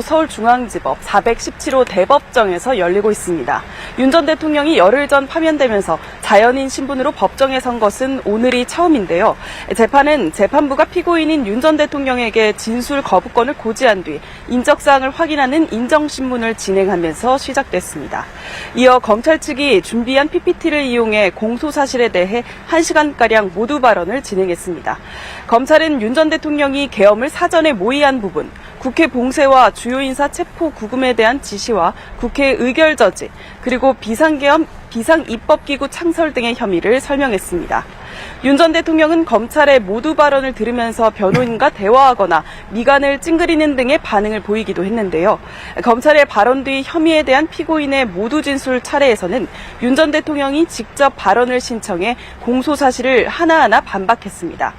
서울중앙지법 417호 대법정에서 열리고 있습니다. 윤 전 대통령이 열흘 전 파면되면서 자연인 신분으로 법정에 선 것은 오늘이 처음인데요. 재판은 재판부가 피고인인 윤 전 대통령에게 진술 거부권을 고지한 뒤 인적사항을 확인하는 인정신문을 진행하면서 시작됐습니다. 이어 검찰 측이 준비한 PPT를 이용해 공소사실에 대해 1시간가량 모두 발언을 진행했습니다. 검찰은 윤 전 대통령이 계엄을 사전에 모의한 부분, 국회 봉쇄와 주요 인사 체포 구금에 대한 지시와 국회 의결 저지, 그리고 비상계엄, 비상입법기구 창설 등의 혐의를 설명했습니다. 윤 전 대통령은 검찰의 모두 발언을 들으면서 변호인과 대화하거나 미간을 찡그리는 등의 반응을 보이기도 했는데요. 검찰의 발언 뒤 혐의에 대한 피고인의 모두 진술 차례에서는 윤 전 대통령이 직접 발언을 신청해 공소사실을 하나하나 반박했습니다.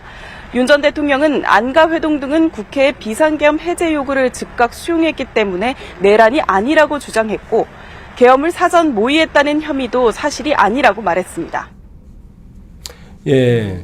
윤 전 대통령은 안가 회동 등은 국회의 비상계엄 해제 요구를 즉각 수용했기 때문에 내란이 아니라고 주장했고, 계엄을 사전 모의했다는 혐의도 사실이 아니라고 말했습니다. 예,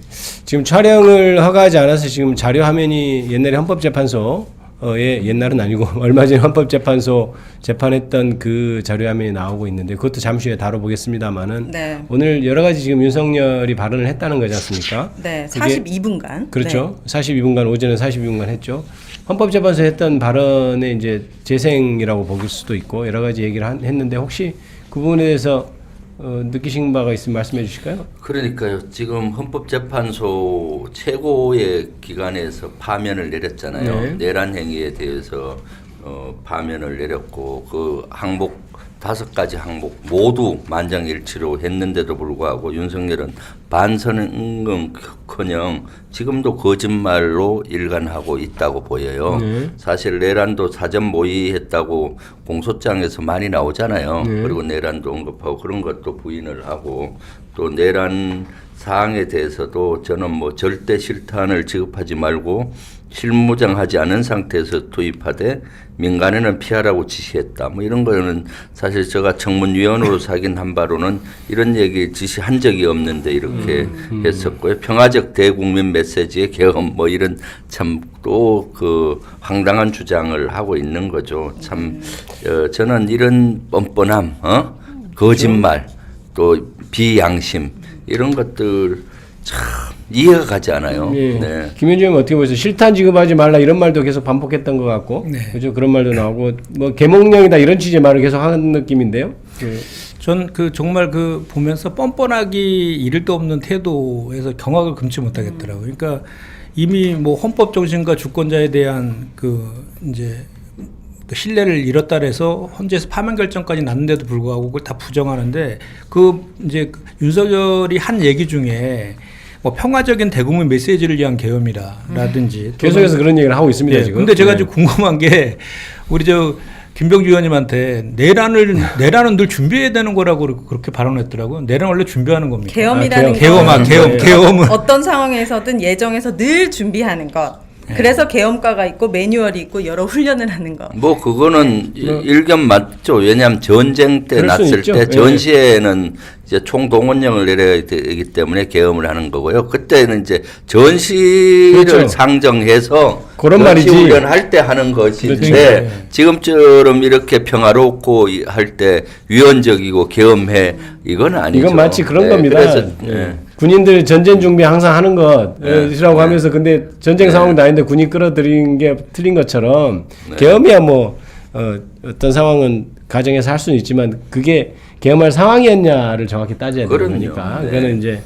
지금 촬영을 허가하지 않아서 지금 자료 화면이 옛날에 헌법재판소에, 옛날은 아니고 얼마 전에 헌법재판소 재판했던 그 자료 화면이 나오고 있는데, 그것도 잠시 후에 다뤄보겠습니다만은, 네. 오늘 여러 가지 지금 윤석열이 발언을 했다는 거지 않습니까? 네, 42분간. 그렇죠. 네. 42분간, 오전에 42분간 했죠. 헌법재판소 했던 발언의 이제 재생이라고 볼 수도 있고 여러 가지 얘기를 했는데, 혹시 그 부분에 대해서 느끼신 바가 있으면 말씀해 주실까요? 그러니까요. 지금 헌법재판소 최고의 기관에서 파면을 내렸잖아요. 네. 내란 행위에 대해서 파면을 내렸고, 그 항목 5가지 항목 모두 만장일치로 했는데도 불구하고 윤석열은 반성은커녕 지금도 거짓말로 일관하고 있다고 보여요. 네. 사실 내란도 사전 모의했다고 공소장에서 많이 나오잖아요. 네. 그리고 내란도 언급하고 그런 것도 부인을 하고, 또 내란 사항에 대해서도 저는 뭐 절대 실탄을 지급하지 말고 실무장하지 않은 상태에서 투입하되 민간에는 피하라고 지시했다. 뭐 이런 거는 사실 제가 청문위원으로 사긴 한 바로는 이런 얘기 지시한 적이 없는데 이렇게 했었고요. 평화적 대국민 메시지의 계엄 뭐 이런 참 또 그 황당한 주장을 하고 있는 거죠. 참 저는 이런 뻔뻔함, 거짓말, 또 비양심 이런 것들 참 이해가 가지 않아요. 예. 네. 김현주 의원 어떻게 보세요? 실탄 지급하지 말라 이런 말도 계속 반복했던 것 같고, 네. 그죠? 그런 말도 나오고, 뭐 계몽령이다 이런 취지의 말을 계속 하는 느낌인데요. 전 그 정말 그 보면서 뻔뻔하기 이를 데 없는 태도에서 경악을 금치 못하겠더라고요. 그러니까 이미 뭐 헌법 정신과 주권자에 대한 그 이제 그 신뢰를 잃었다 해서 헌재에서 파면 결정까지 났는데도 불구하고 그걸 다 부정하는데, 그 이제 윤석열이 한 얘기 중에 뭐 평화적인 대국민 메시지를 위한 계엄이라든지 계속해서 그런 얘기를 하고 있습니다. 네, 지금. 근데 제가 네. 좀 궁금한 게, 우리 저 김병주 의원님한테 내란은 늘 준비해야 되는 거라고 그렇게 발언했더라고요. 내란 원래 준비하는 겁니까? 계엄이라는 계엄은 어떤 상황에서든 예정에서 늘 준비하는 것. 그래서 계엄과가 있고 매뉴얼이 있고 여러 훈련을 하는 거. 뭐 그거는 일견 맞죠. 왜냐하면 전쟁 때 그럴 수 났을 있죠. 때 예. 전시에는 이제 총동원령을 내려야 되기 때문에 계엄을 하는 거고요. 그때는 이제 전시를 그렇죠. 상정해서 그런 말이지. 훈련할 때 하는 것인데, 그렇죠. 지금처럼 이렇게 평화롭고 할 때 위헌적이고 계엄해 이건 아니죠. 이건 마치 그런 겁니다. 그래서 예. 군인들 전쟁 준비 항상 하는 것이라고 네. 하면서, 근데 전쟁 상황도 아닌데 군인 끌어들이는 게 틀린 것처럼, 네. 계엄이야 뭐 어떤 상황은 가정에서 할 수는 있지만 그게 계엄할 상황이었냐를 정확히 따져야 되는 그럼요. 거니까. 네. 그거는 이제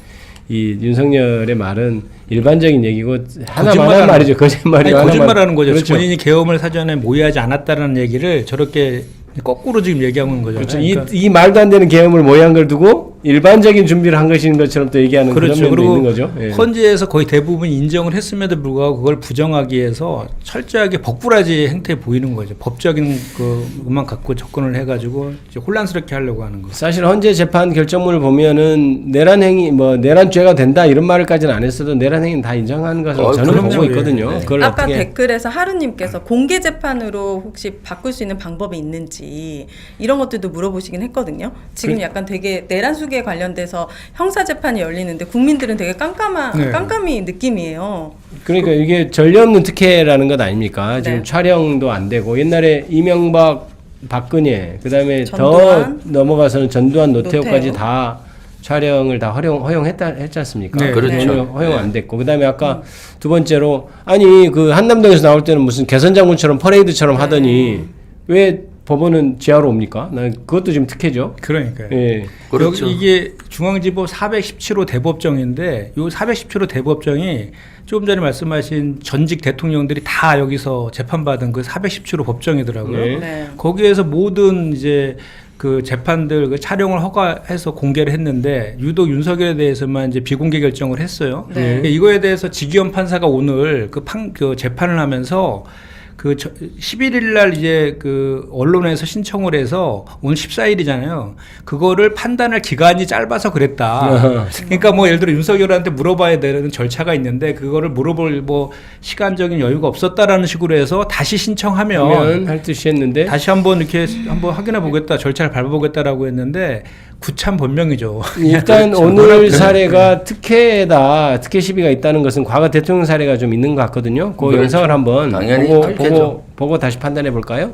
이 윤석열의 말은 일반적인 얘기고 하나만 거짓말하는- 한 말이죠. 거짓말이고 하나만. 거짓말하는 거죠. 그렇죠. 본인이 계엄을 사전에 모의하지 않았다는 얘기를 저렇게 거꾸로 지금 얘기하는 거잖아요. 그렇죠. 그러니까 이 말도 안 되는 계엄을 모의한 걸 두고 일반적인 준비를 한 것인 것처럼 또 얘기하는 그런 그렇죠. 면도 그리고 있는 거죠. 예. 헌재에서 거의 대부분 인정을 했음에도 불구하고 그걸 부정하기 위해서 철저하게 벅부라지 행태에 보이는 거죠. 법적인 그것만 갖고 접근을 해가지고 이제 혼란스럽게 하려고 하는 거. 사실 헌재 재판 결정문을 보면은 내란 행위, 뭐 내란죄가 된다 이런 말까지는 안 했어도 내란 행위는 다 인정하는 것으로 저는 그럼요. 보고 있거든요. 네. 그걸 아까 어떻게 댓글에서 하루님께서 공개 재판으로 혹시 바꿀 수 있는 방법이 있는지 이런 것들도 물어보시긴 했거든요. 지금 약간 되게 내란 수계 특혜 관련돼서 형사 재판이 열리는데 국민들은 되게 네. 깜깜이 느낌이에요. 그러니까 이게 전례 없는 특혜라는 것 아닙니까? 지금 네. 촬영도 안 되고 옛날에 이명박, 박근혜, 그다음에 전두환, 더 넘어가서는 전두환, 노태우까지 노태우. 다 촬영을 다 했지 않습니까? 네, 그렇죠. 허용 안 됐고 그다음에 아까 두 번째로 아니 그 한남동에서 나올 때는 무슨 개선 장군처럼 퍼레이드처럼 하더니 왜 법원은 지하로 옵니까? 난 그것도 지금 특혜죠. 그러니까요. 예. 그렇죠. 여기 이게 중앙지법 417호 대법정인데 요 417호 대법정이 조금 전에 말씀하신 전직 대통령들이 다 여기서 재판받은 그 417호 법정이더라고요. 네. 네. 거기에서 모든 이제 그 재판들 그 촬영을 허가해서 공개를 했는데 유독 윤석열에 대해서만 이제 비공개 결정을 했어요. 네. 이거에 대해서 지기현 판사가 오늘 그 재판을 하면서 그 11일 날 이제 그 언론에서 신청을 해서 오늘 14일이잖아요. 그거를 판단할 기간이 짧아서 그랬다. 그러니까 뭐 예를 들어 윤석열한테 물어봐야 되는 절차가 있는데 그거를 물어볼 뭐 시간적인 여유가 없었다라는 식으로 해서 다시 신청하면 할 듯이 했는데 다시 한번 이렇게 한번 확인해 보겠다, 절차를 밟아보겠다라고 했는데 구참 변명이죠. 일단 오늘 사례가 특혜다, 특혜 시비가 있다는 것은 과거 대통령 사례가 좀 있는 것 같거든요. 그 그렇죠. 영상을 한번 당연히 보고 특혜죠. 보고 다시 판단해 볼까요?